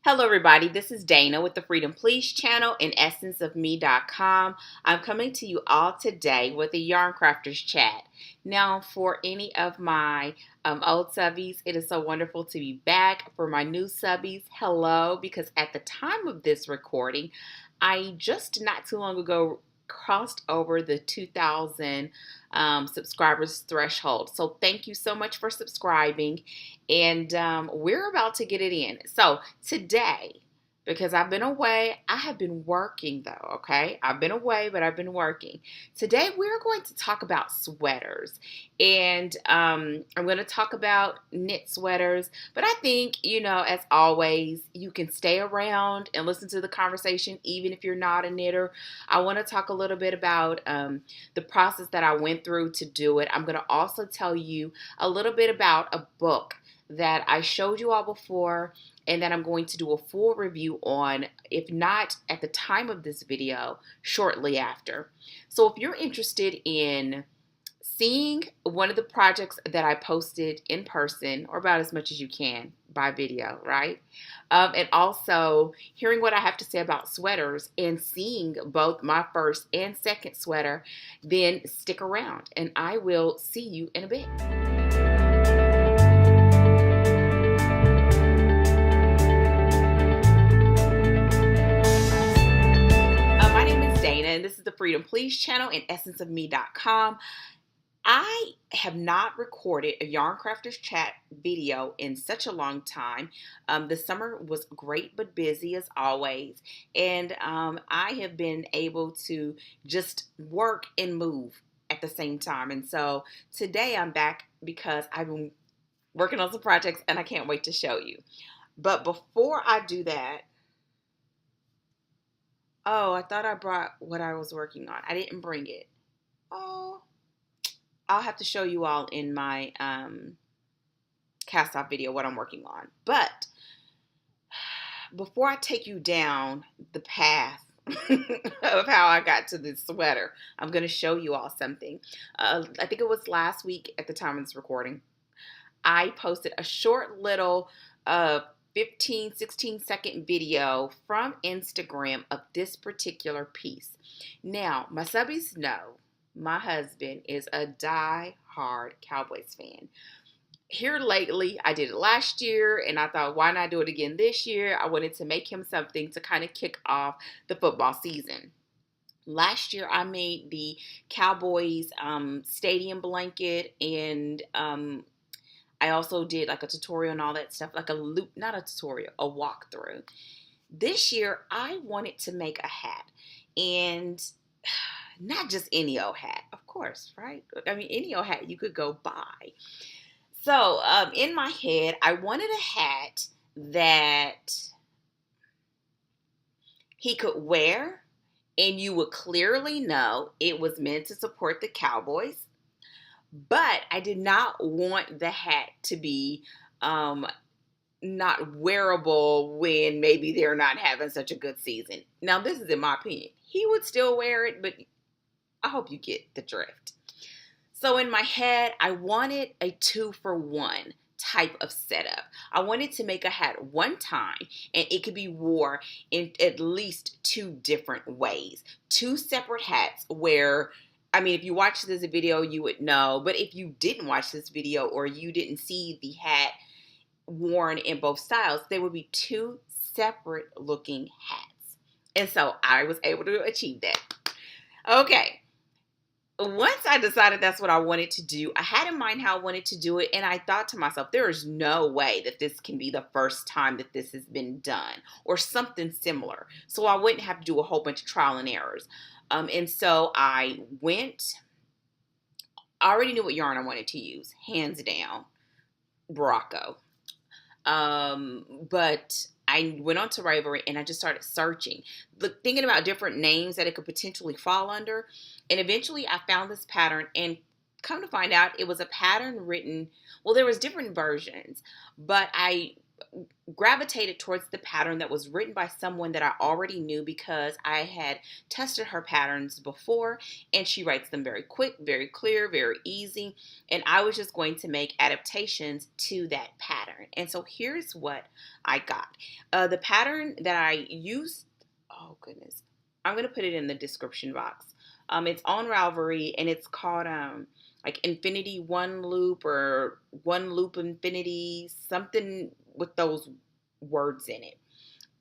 Hello everybody, this is Dana with the Freedom Please channel and essenceofme.com. I'm coming to you all today with a Yarncrafters chat. Now for any of my old subbies, it is so wonderful to be back. For my new subbies, hello, because at the time of this recording, I just not too long ago crossed over the 2,000 subscribers threshold. So thank you so much for subscribing. And we're about to get it in. So today, because I've been away, I have been working though, okay? I've been away, but I've been working. Today, we're going to talk about sweaters. And I'm going to talk about knit sweaters. But I think, as always, you can stay around and listen to the conversation, even if you're not a knitter. I want to talk a little bit about the process that I went through to do it. I'm going to also tell you a little bit about a book that I showed you all before and that I'm going to do a full review on, if not at the time of this video, shortly after. So if you're interested in seeing one of the projects that I posted in person, or about as much as you can by video, right? And also hearing what I have to say about sweaters and seeing both my first and second sweater, then stick around and I will see you in a bit. And this is the Freedom Please channel and essenceofme.com. I have not recorded a Yarncrafters chat video in such a long time. The summer was great but busy as always. And I have been able to just work and move at the same time. And so today I'm back because I've been working on some projects and I can't wait to show you. But before I do that, oh, I thought I brought what I was working on. I didn't bring it. Oh, I'll have to show you all in my cast off video what I'm working on. But before I take you down the path of how I got to this sweater, I'm going to show you all something. I think it was last week at the time of this recording. I posted a short little 15, 16-second video from Instagram of this particular piece. Now, my subbies know my husband is a die-hard Cowboys fan. Here lately, I did it last year, and I thought, why not do it again this year? I wanted to make him something to kind of kick off the football season. Last year, I made the Cowboys stadium blanket, and I also did like a tutorial and all that stuff, like a loop, not a tutorial, a walkthrough. This year, I wanted to make a hat, and not just any old hat, of course, right? I mean, any old hat you could go buy. So in my head, I wanted a hat that he could wear, and you would clearly know it was meant to support the Cowboys. But I did not want the hat to be not wearable when maybe they're not having such a good season. Now, this is in my opinion. He would still wear it, but I hope you get the drift. So in my head, I wanted a 2-for-1 type of setup. I wanted to make a hat one time and it could be worn in at least 2 different ways. 2 separate hats where, I mean, if you watched this video, you would know. But if you didn't watch this video or you didn't see the hat worn in both styles, there would be 2 separate looking hats. And so I was able to achieve that. Okay. Once I decided that's what I wanted to do, I had in mind how I wanted to do it, and I thought to myself, there is no way that this can be the first time that this has been done, or something similar. So I wouldn't have to do a whole bunch of trial and errors. And so I already knew what yarn I wanted to use, hands down, Morocco. But I went on to Ravelry and I just started searching, thinking about different names that it could potentially fall under. And eventually I found this pattern, and come to find out it was a pattern written, well, there was different versions, but I gravitated towards the pattern that was written by someone that I already knew because I had tested her patterns before, and she writes them very quick, very clear, very easy, and I was just going to make adaptations to that pattern. And so here's what I got. The pattern that I used, oh goodness, I'm going to put it in the description box. It's on Ravelry, and it's called like Infinity One Loop or One Loop Infinity, something with those words in it.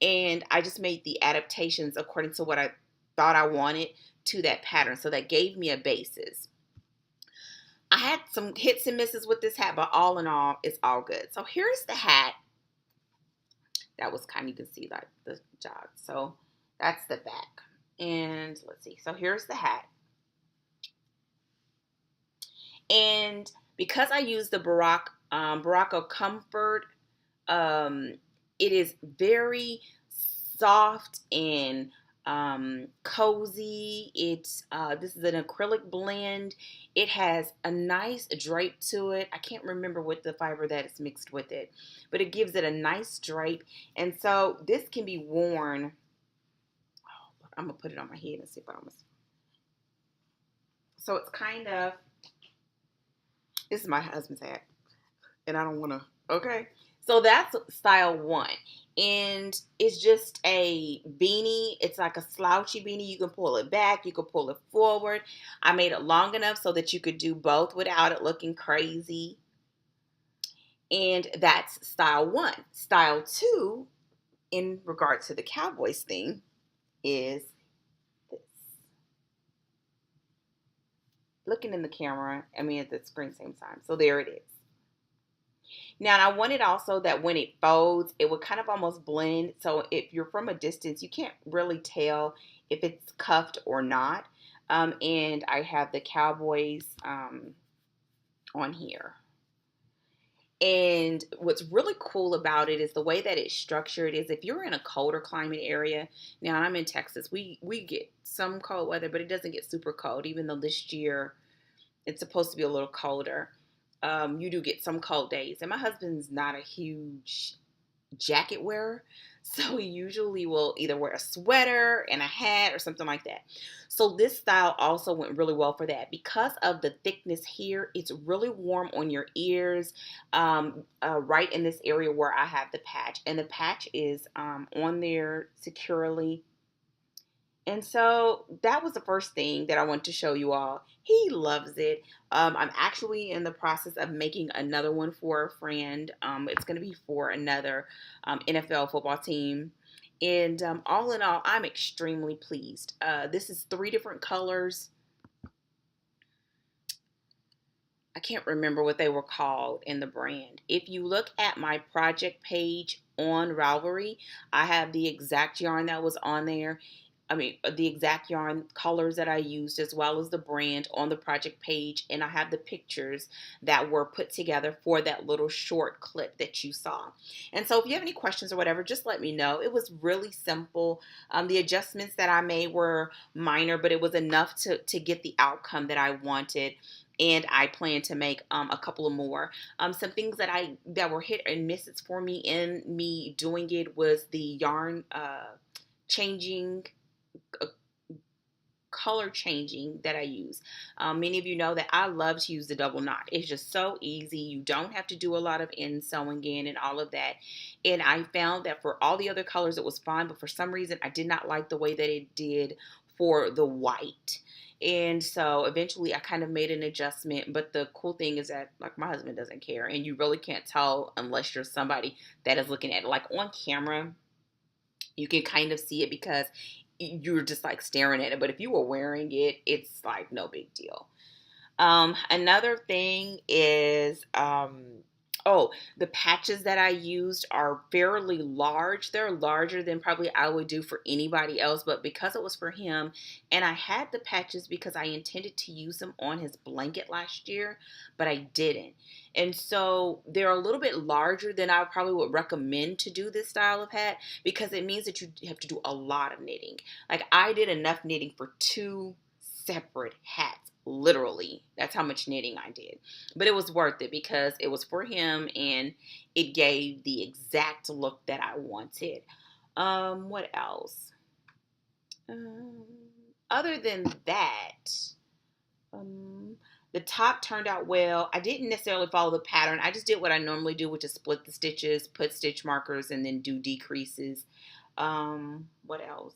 And I just made the adaptations according to what I thought I wanted to that pattern. So that gave me a basis. I had some hits and misses with this hat, but all in all, it's all good. So here's the hat. That was kind of, you can see like the jog. So that's the back. And let's see. So here's the hat. And because I use the Barocco Comfort, it is very soft and cozy. It's this is an acrylic blend. It has a nice drape to it. I can't remember what the fiber that is mixed with it, but it gives it a nice drape. And so this can be worn. Oh, I'm gonna put it on my head and see if I almost. So it's kind of. This is my husband's hat, and I don't want to. Okay. So that's style one. And it's just a beanie. It's like a slouchy beanie. You can pull it back. You can pull it forward. I made it long enough so that you could do both without it looking crazy. And that's style one. Style two, in regards to the Cowboys thing, is this. Looking in the camera, I mean at the screen same time. So there it is. Now, I wanted also that when it folds, it would kind of almost blend. So if you're from a distance, you can't really tell if it's cuffed or not. And I have the Cowboys on here. And what's really cool about it is the way that it's structured is if you're in a colder climate area. Now, I'm in Texas. We get some cold weather, but it doesn't get super cold, even though this year it's supposed to be a little colder. You do get some cold days. And my husband's not a huge jacket wearer, so he usually will either wear a sweater and a hat or something like that. So this style also went really well for that. Because of the thickness here, it's really warm on your ears, right in this area where I have the patch. And the patch is on there securely. And so that was the first thing that I wanted to show you all. He loves it. I'm actually in the process of making another one for a friend. It's going to be for another NFL football team. And all in all, I'm extremely pleased. This is 3 different colors. I can't remember what they were called in the brand. If you look at my project page on Ravelry, I have the exact yarn that was on there. I mean, the exact yarn colors that I used, as well as the brand on the project page. And I have the pictures that were put together for that little short clip that you saw. And so if you have any questions or whatever, just let me know. It was really simple. The adjustments that I made were minor, but it was enough to get the outcome that I wanted. And I plan to make a couple of more. Some things that were hit and misses for me in me doing it was the yarn changing, color changing that I use. Many of you know that I love to use the double knot. It's just so easy. You don't have to do a lot of end sewing in and all of that. And I found that for all the other colors it was fine, but for some reason I did not like the way that it did for the white. And so eventually I kind of made an adjustment. But the cool thing is that, like, my husband doesn't care, and you really can't tell unless you're somebody that is looking at it. Like on camera, you can kind of see it because you're just like staring at it. But if you were wearing it, it's like no big deal. Another thing is, the patches that I used are fairly large. They're larger than probably I would do for anybody else, but because it was for him, and I had the patches because I intended to use them on his blanket last year, but I didn't. And so they're a little bit larger than I probably would recommend to do this style of hat, because it means that you have to do a lot of knitting. Like, I did enough knitting for 2 separate hats. Literally, that's how much knitting I did. But it was worth it because it was for him, and it gave the exact look that I wanted. What else? Um, Other than that, um, the top turned out well. I didn't necessarily follow the pattern. I just did what I normally do, which is split the stitches, put stitch markers, and then do decreases. What else?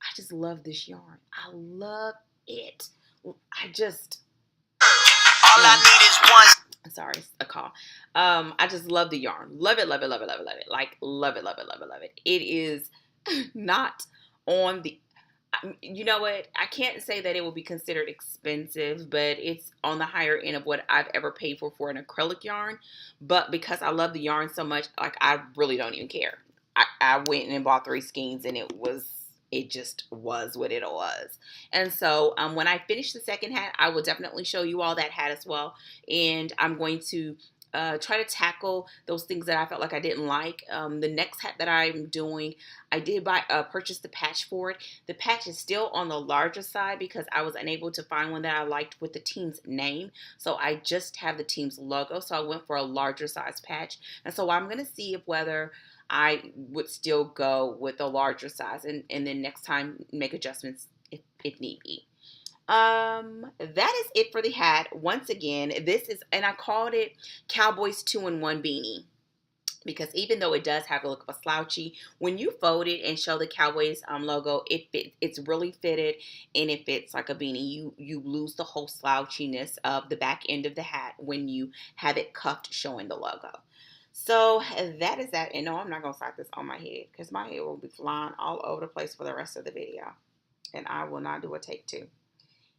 I just love this yarn. I love it. I just all I need is one. Sorry, a call. I just love the yarn. Love it, love it, love it, love it, love it. Like love it, love it, love it, love it. It is not on the, you know what? I can't say that it will be considered expensive, but it's on the higher end of what I've ever paid for an acrylic yarn. But because I love the yarn so much, like I really don't even care. I went and bought 3 skeins, and it just was what it was. And so when I finish the second hat, I will definitely show you all that hat as well. And I'm going to try to tackle those things that I felt like I didn't like. The next hat that I'm doing, I did purchase the patch for it. The patch is still on the larger side because I was unable to find one that I liked with the team's name. So I just have the team's logo. So I went for a larger size patch. And so I'm going to see if whether I would still go with a larger size and then next time make adjustments if need be. That is it for the hat. Once again, this is, and I called it Cowboys 2-in-1 beanie because even though it does have the look of a slouchy, when you fold it and show the Cowboys logo, it's really fitted and it fits like a beanie. You lose the whole slouchiness of the back end of the hat when you have it cuffed showing the logo. So that is that. And no, I'm not going to slap this on my head because my head will be flying all over the place for the rest of the video. And I will not do a take 2.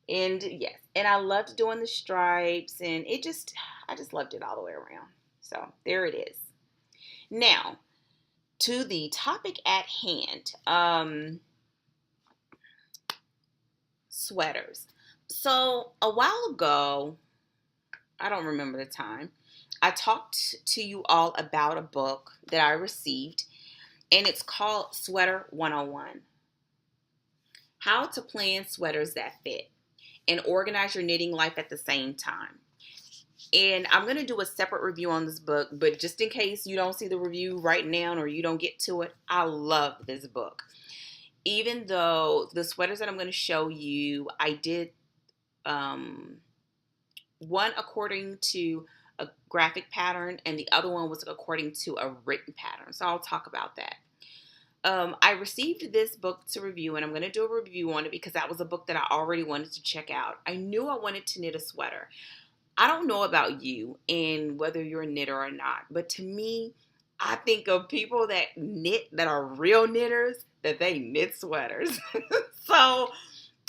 And yes, and I loved doing the stripes, and I just loved it all the way around. So there it is. Now, to the topic at hand, sweaters. So a while ago, I don't remember the time, I talked to you all about a book that I received, and it's called Sweater 101. How to plan sweaters that fit and organize your knitting life at the same time. And I'm going to do a separate review on this book, but just in case you don't see the review right now or you don't get to it, I love this book. Even though the sweaters that I'm going to show you, I did one according to a graphic pattern and the other one was according to a written pattern. So I'll talk about that. I received this book to review, and I'm going to do a review on it because that was a book that I already wanted to check out. I knew I wanted to knit a sweater. I don't know about you and whether you're a knitter or not, but to me, I think of people that knit, that are real knitters, that they knit sweaters. So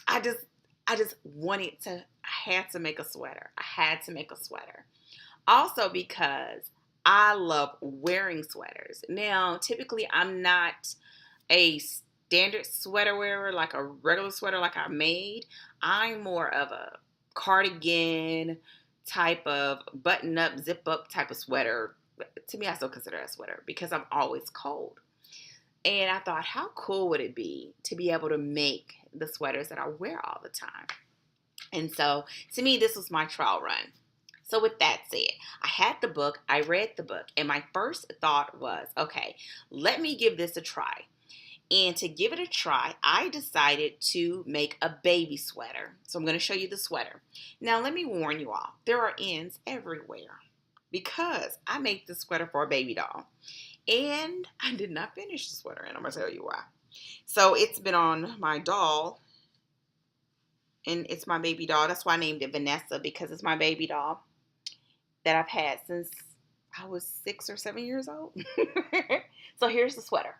I just wanted to, I had to make a sweater. I had to make a sweater. Also because I love wearing sweaters. Now, typically I'm not a standard sweater wearer, like a regular sweater like I made. I'm more of a cardigan type of button up, zip up type of sweater. To me, I still consider it a sweater because I'm always cold. And I thought, how cool would it be to be able to make the sweaters that I wear all the time? And so to me, this was my trial run. So with that said, I had the book, I read the book, and my first thought was, okay, let me give this a try. And to give it a try, I decided to make a baby sweater. So I'm going to show you the sweater. Now, let me warn you all, there are ends everywhere because I made this sweater for a baby doll. And I did not finish the sweater, and I'm going to tell you why. So it's been on my doll, and it's my baby doll. That's why I named it Vanessa, because it's my baby doll that I've had since I was 6 or 7 years old. So here's the sweater.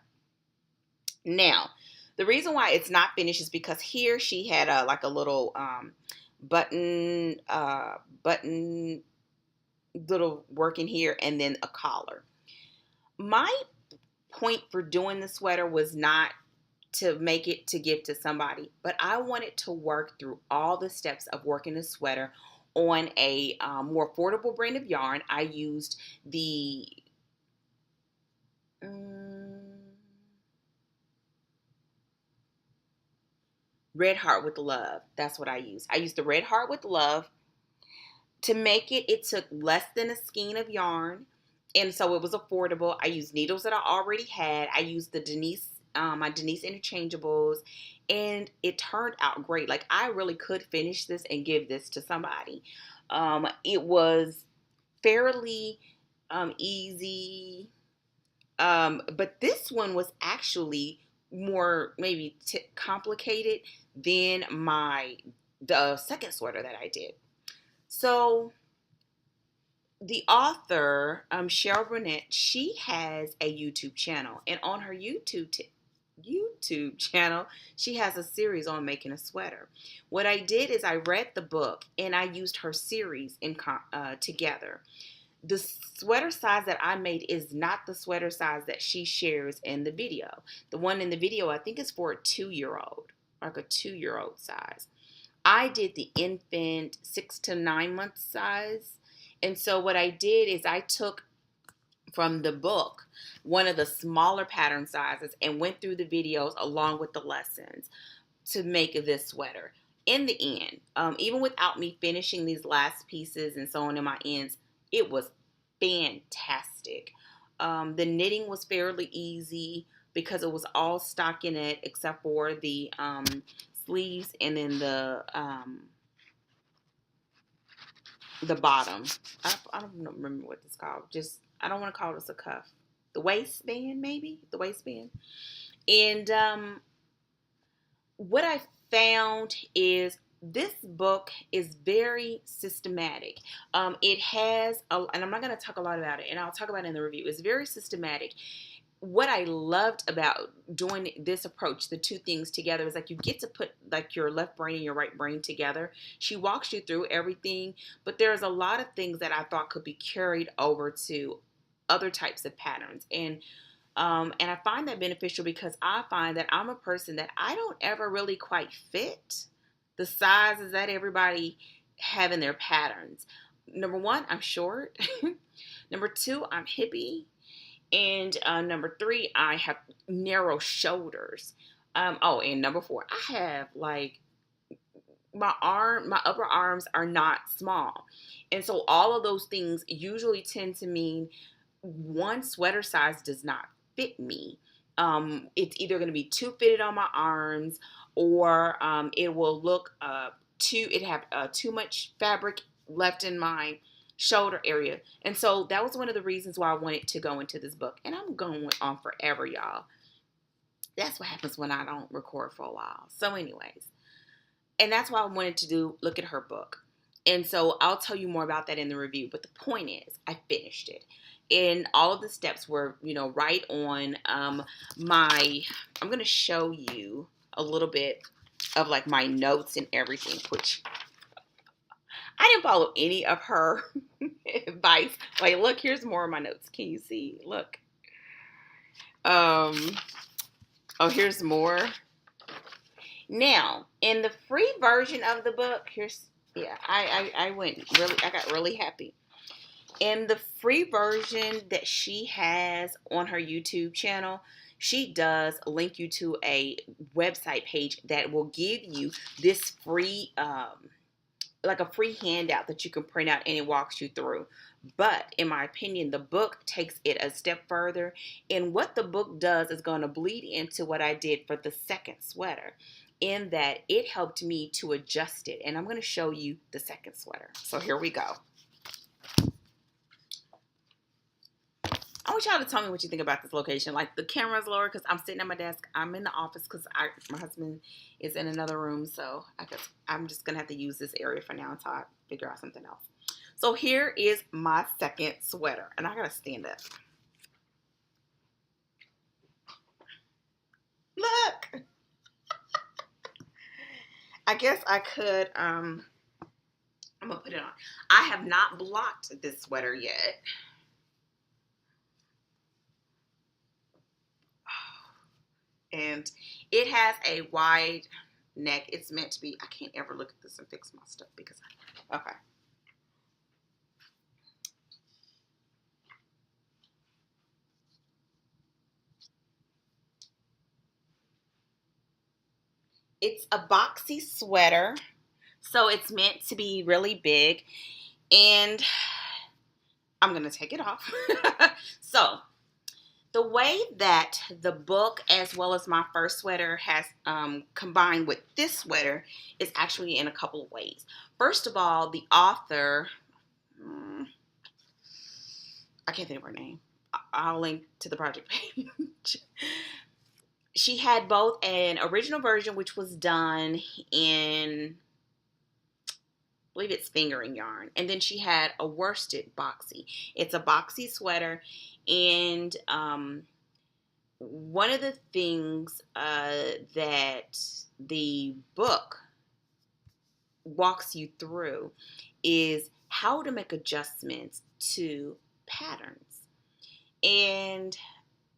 Now, the reason why it's not finished is because here she had like a little button little work in here and then a collar. My point for doing the sweater was not to make it to give to somebody, but I wanted to work through all the steps of working a sweater on a more affordable brand of yarn. I used the Red Heart with Love. That's what I used. I used the Red Heart with Love To make it, it took less than a skein of yarn, and so it was affordable. I used needles that I already had. I used the my Denise interchangeables, and it turned out great. Like, I really could finish this and give this to somebody. It was fairly easy, but this one was actually more maybe complicated than the second sweater that I did. So the author, Cheryl Burnett, she has a YouTube channel, and on her YouTube channel, she has a series on making a sweater. What I did is I read the book and I used her series together. The sweater size that I made is not the sweater size that she shares in the video. The one in the video, I think, is for a 2-year-old, like a 2-year-old size. I did the infant 6 to 9 month size. And so what I did is I took from the book one of the smaller pattern sizes and went through the videos along with the lessons to make this sweater. In the end, even without me finishing these last pieces and sewing in my ends, it was fantastic. The knitting was fairly easy because it was all stockinette except for the sleeves and then the bottom. I don't remember what it's called. I don't want to call this a cuff. The waistband, maybe? The waistband. And what I found is this book is very systematic. It has, and I'm not going to talk a lot about it, and I'll talk about it in the review. It's very systematic. What I loved about doing this approach, the two things together, is like you get to put like your left brain and your right brain together. She walks you through everything, but there's a lot of things that I thought could be carried over to other types of patterns. And I find that beneficial because I find that I'm a person that I don't ever really quite fit the sizes that everybody have in their patterns. Number one, I'm short. Number two, I'm hippie. And number three, I have narrow shoulders. And number four, I have like my upper arms are not small. And so all of those things usually tend to mean one sweater size does not fit me. It's either going to be too fitted on my arms, or it will look too much fabric left in my shoulder area. And so that was one of the reasons why I wanted to go into this book. And I'm going on forever, y'all. That's what happens when I don't record for a while. So anyways, and that's why I wanted to look at her book. And so I'll tell you more about that in the review. But the point is, I finished it. And all of the steps were, right on I'm going to show you a little bit of like my notes and everything, which I didn't follow any of her advice. Like, look, here's more of my notes. Can you see? Look. Here's more. Now, in the free version of the book, I got really happy. In the free version that she has on her YouTube channel, she does link you to a website page that will give you this free, like a free handout that you can print out, and it walks you through. But in my opinion, the book takes it a step further. And what the book does is going to bleed into what I did for the second sweater, in that it helped me to adjust it. And I'm going to show you the second sweater. So here we go. I want y'all to tell me what you think about this location. Like, the camera's lower because I'm sitting at my desk. I'm in the office because my husband is in another room. So I'm just going to have to use this area for now until I figure out something else. So here is my second sweater. And I got to stand up. Look. I guess I could, I'm going to put it on. I have not blocked this sweater yet. And it has a wide neck. It's meant to be. I can't ever look at this and fix my stuff because okay. It's a boxy sweater, so it's meant to be really big. And I'm going to take it off. So the way that the book as well as my first sweater has combined with this sweater is actually in a couple of ways. First of all, the author, I can't think of her name. I'll link to the project page. She had both an original version, which was done in, I believe it's fingering yarn, and then she had a worsted boxy. It's a boxy sweater, and one of the things that the book walks you through is how to make adjustments to patterns. And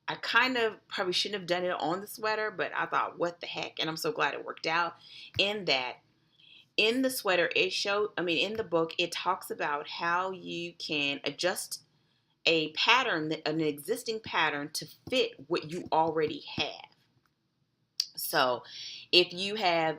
I kind of probably shouldn't have done it on the sweater, but I thought, what the heck? And I'm so glad it worked out. In that, in the sweater, in the book, it talks about how you can adjust a pattern, an existing pattern, to fit what you already have. So if you have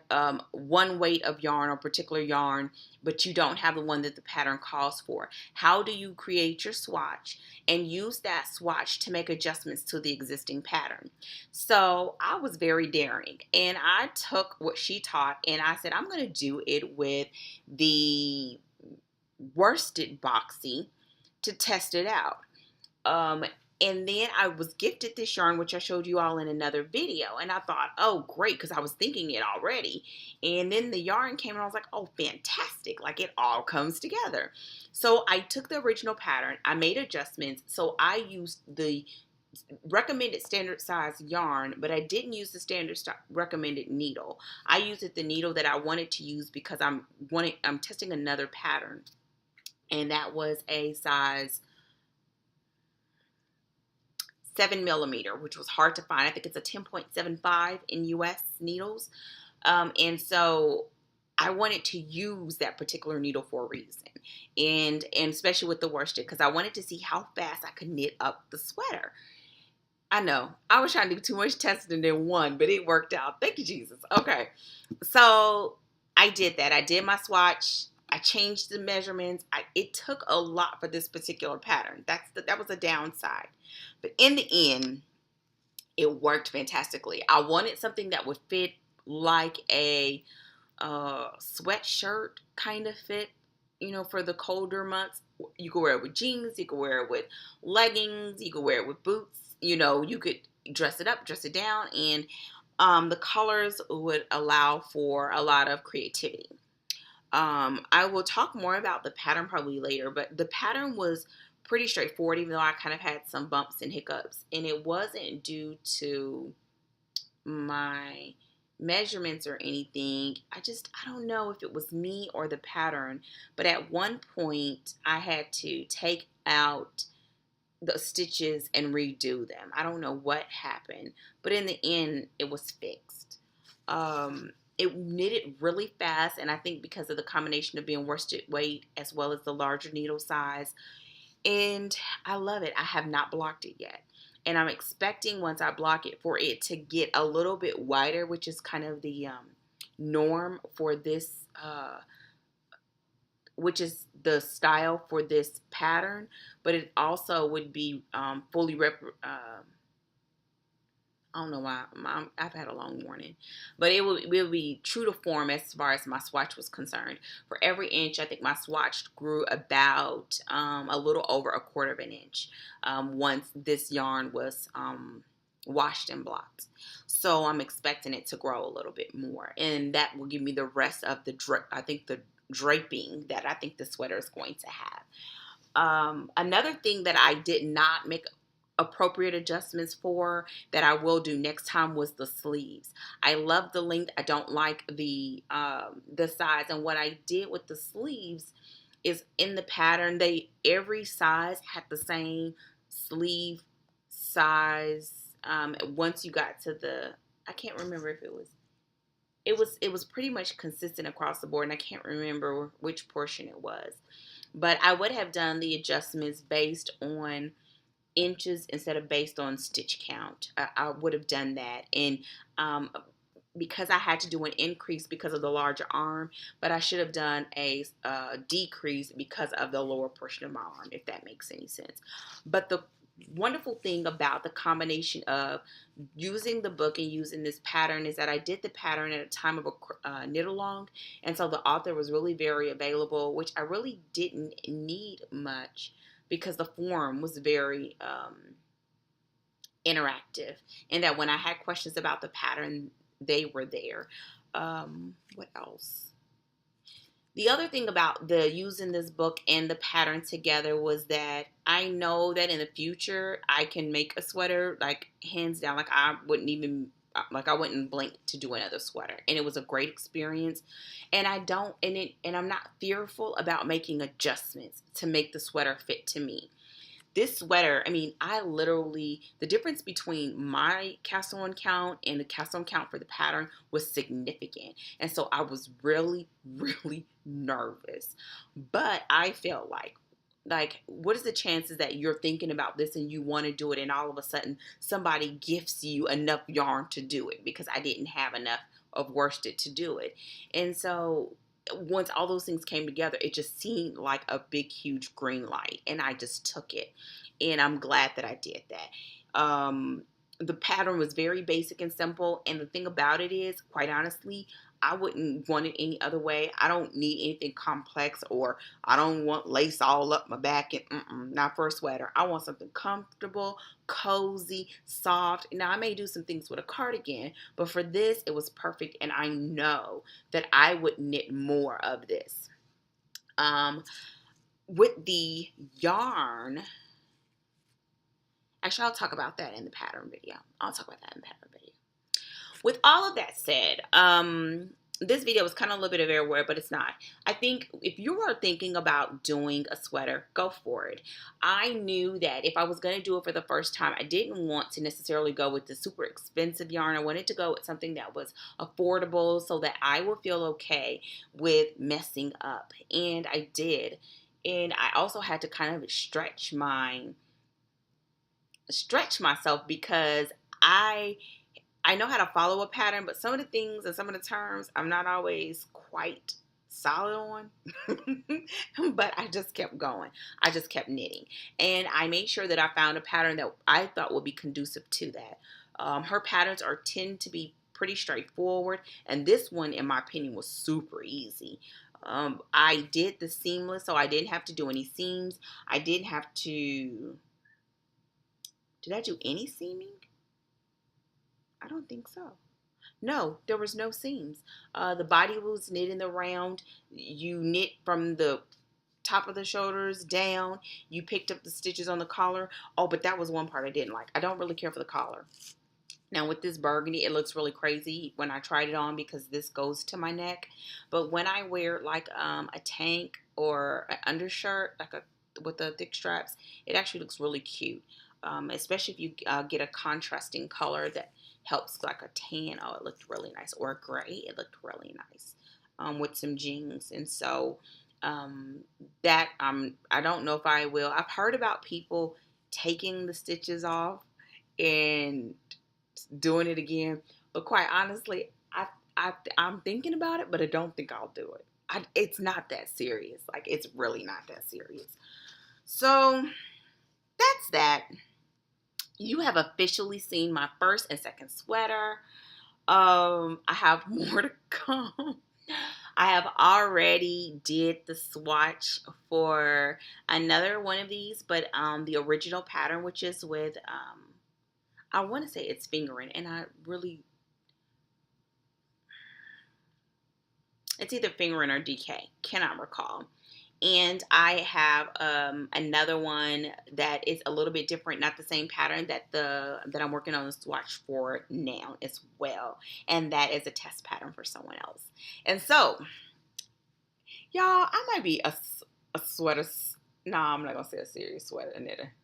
one weight of yarn or particular yarn, but you don't have the one that the pattern calls for, how do you create your swatch and use that swatch to make adjustments to the existing pattern? So I was very daring, and I took what she taught and I said, I'm going to do it with the worsted boxy to test it out. And then I was gifted this yarn, which I showed you all in another video. And I thought, oh, great, because I was thinking it already. And then the yarn came and I was like, oh, fantastic. Like, it all comes together. So I took the original pattern. I made adjustments. So I used the recommended standard size yarn, but I didn't use the standard recommended needle. I used the needle that I wanted to use because I'm testing another pattern. And that was a size 7 millimeter, which was hard to find. I think it's a 10.75 in US needles. And so I wanted to use that particular needle for a reason. And especially with the worsted, because I wanted to see how fast I could knit up the sweater. I know, I was trying to do too much testing in one, but it worked out. Thank you, Jesus. Okay. So I did that. I did my swatch. I changed the measurements. It took a lot for this particular pattern. That was a downside. But in the end, it worked fantastically. I wanted something that would fit like a sweatshirt kind of fit, for the colder months. You could wear it with jeans. You could wear it with leggings. You could wear it with boots. You could dress it up, dress it down. And the colors would allow for a lot of creativity. I will talk more about the pattern probably later, but the pattern was pretty straightforward, even though I kind of had some bumps and hiccups, and it wasn't due to my measurements or anything. I don't know if it was me or the pattern, but at one point I had to take out the stitches and redo them. I don't know what happened, but in the end it was fixed. It knitted really fast, and I think because of the combination of being worsted weight as well as the larger needle size, and I love it. I have not blocked it yet, and I'm expecting once I block it for it to get a little bit wider, which is kind of the norm for this, which is the style for this pattern, but it also would be fully I don't know why. I've had a long morning. But it will be true to form as far as my swatch was concerned. For every inch, I think my swatch grew about a little over 1/4 of an inch once this yarn was washed and blocked. So I'm expecting it to grow a little bit more. And that will give me the rest of the draping that I think the sweater is going to have. Another thing that I did not make appropriate adjustments for that I will do next time was the sleeves. I love the length. I don't like the size. And what I did with the sleeves is in the pattern, every size had the same sleeve size. Once you got to I can't remember if it was pretty much consistent across the board, and I can't remember which portion it was. But I would have done the adjustments based on inches instead of based on stitch count. I would have done that. And because I had to do an increase because of the larger arm, but I should have done a decrease because of the lower portion of my arm, if that makes any sense. But the wonderful thing about the combination of using the book and using this pattern is that I did the pattern at a time of a knit along, and so the author was really very available, which I really didn't need much because the form was very interactive, and that when I had questions about the pattern, they were there. What else? The other thing about the using this book and the pattern together was that I know that in the future I can make a sweater, like hands down. Like I wouldn't blink to do another sweater, and it was a great experience. And I'm not fearful about making adjustments to make the sweater fit to me. This sweater, I mean, the difference between my cast on count and the cast on count for the pattern was significant. And so I was really, really nervous. But I felt like, what is the chances that you're thinking about this and you want to do it, and all of a sudden somebody gifts you enough yarn to do it, because I didn't have enough of worsted to do it. And so once all those things came together, it just seemed like a big, huge green light, and I just took it, and I'm glad that I did that. The pattern was very basic and simple, and the thing about it is, quite honestly, I wouldn't want it any other way. I don't need anything complex, or I don't want lace all up my back, and not for a sweater. I want something comfortable, cozy, soft. Now, I may do some things with a cardigan, but for this, it was perfect, and I know that I would knit more of this. With the yarn, actually, I'll talk about that in the pattern video. With all of that said, this video is kind of a little bit of everywhere, but it's not. I think if you are thinking about doing a sweater, go for it. I knew that if I was going to do it for the first time, I didn't want to necessarily go with the super expensive yarn. I wanted to go with something that was affordable so that I would feel okay with messing up. And I did. And I also had to kind of stretch myself, because I know how to follow a pattern, but some of the things and some of the terms I'm not always quite solid on. But I just kept going. I just kept knitting. And I made sure that I found a pattern that I thought would be conducive to that. Her patterns tend to be pretty straightforward, and this one, in my opinion, was super easy. I did the seamless, so I didn't have to do any seams. I didn't have to... Did I do any seaming? I don't think so. No, there was no seams. The body was knit in the round. You knit from the top of the shoulders down. You picked up the stitches on the collar. Oh, but that was one part I didn't like. I don't really care for the collar. Now with this burgundy, it looks really crazy when I tried it on, because this goes to my neck. But when I wear like a tank or an undershirt, with the thick straps, it actually looks really cute. Especially if you get a contrasting color that helps, like a tan. Oh, it looked really nice. Or a gray. It looked really nice with some jeans. And so I don't know if I will. I've heard about people taking the stitches off and doing it again. But quite honestly, I'm thinking about it, but I don't think I'll do it. It's not that serious. Like, it's really not that serious. So that's that. You have officially seen my first and second sweater. I have more to come. I have already did the swatch for another one of these, but the original pattern, which is with I want to say it's fingering, and it's either fingering or DK, cannot recall. And I have another one that is a little bit different, not the same pattern that I'm working on the swatch for now as well. And that is a test pattern for someone else. And so, y'all, I might be a sweater. No, I'm not gonna say a serious sweater knitter.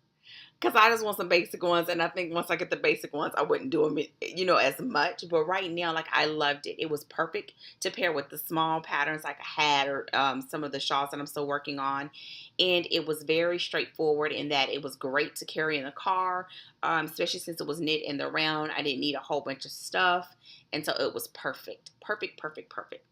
because I just want some basic ones, and I think once I get the basic ones, I wouldn't do them, as much. But right now, like, I loved it. It was perfect to pair with the small patterns like I had, or some of the shawls that I'm still working on. And it was very straightforward in that it was great to carry in the car, especially since it was knit in the round. I didn't need a whole bunch of stuff, and so it was perfect, perfect, perfect, perfect.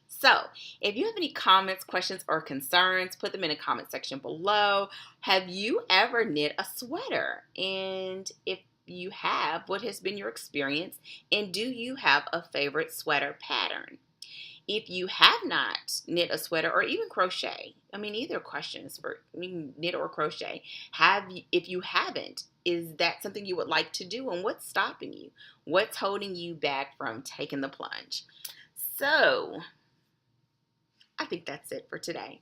So, if you have any comments, questions, or concerns, put them in the comment section below. Have you ever knit a sweater? And if you have, what has been your experience? And do you have a favorite sweater pattern? If you have not knit a sweater or even crochet, either question is for knit or crochet. If you haven't, is that something you would like to do? And what's stopping you? What's holding you back from taking the plunge? So, I think that's it for today.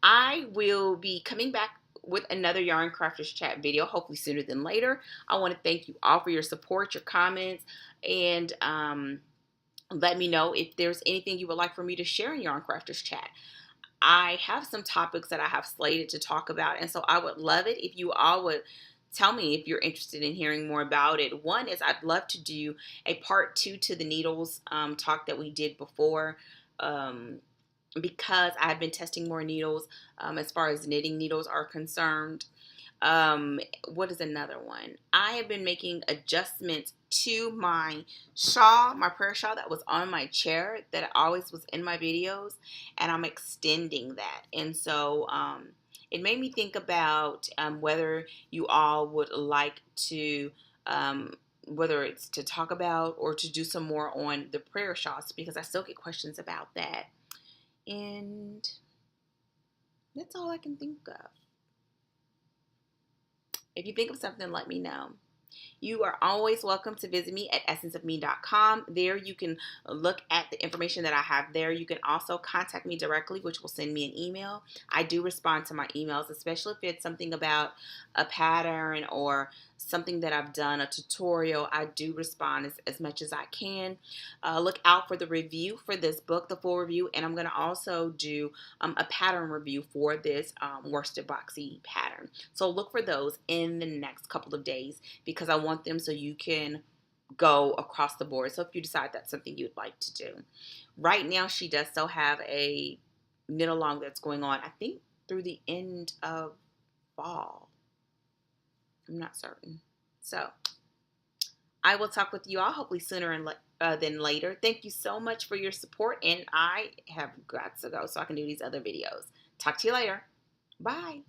I will be coming back with another Yarn Crafters Chat video, hopefully sooner than later. I want to thank you all for your support, your comments, and let me know if there's anything you would like for me to share in Yarn Crafters Chat. I have some topics that I have slated to talk about, and so I would love it if you all would tell me if you're interested in hearing more about it. One is I'd love to do a part 2 to the needles talk that we did before. Because I've been testing more needles as far as knitting needles are concerned. What is another one? I have been making adjustments to my shawl, my prayer shawl that was on my chair that always was in my videos, and I'm extending that. And so it made me think about whether you all would like to whether it's to talk about or to do some more on the prayer shawls, because I still get questions about that. And that's all I can think of. If you think of something, let me know. You are always welcome to visit me at essenceofme.com. There you can look at the information that I have there. You can also contact me directly, which will send me an email. I do respond to my emails, especially if it's something about a pattern or something that I've done, a tutorial. I do respond as much as I can. Look out for the review for this book, the full review, and I'm going to also do a pattern review for this worsted boxy pattern. So look for those in the next couple of days, because I want them so you can go across the board. So if you decide that's something you'd like to do. Right now, she does still have a knit along that's going on, I think, through the end of fall. I'm not certain. So I will talk with you all hopefully sooner than later. Thank you so much for your support, and I have got to go so I can do these other videos. Talk to you later. Bye.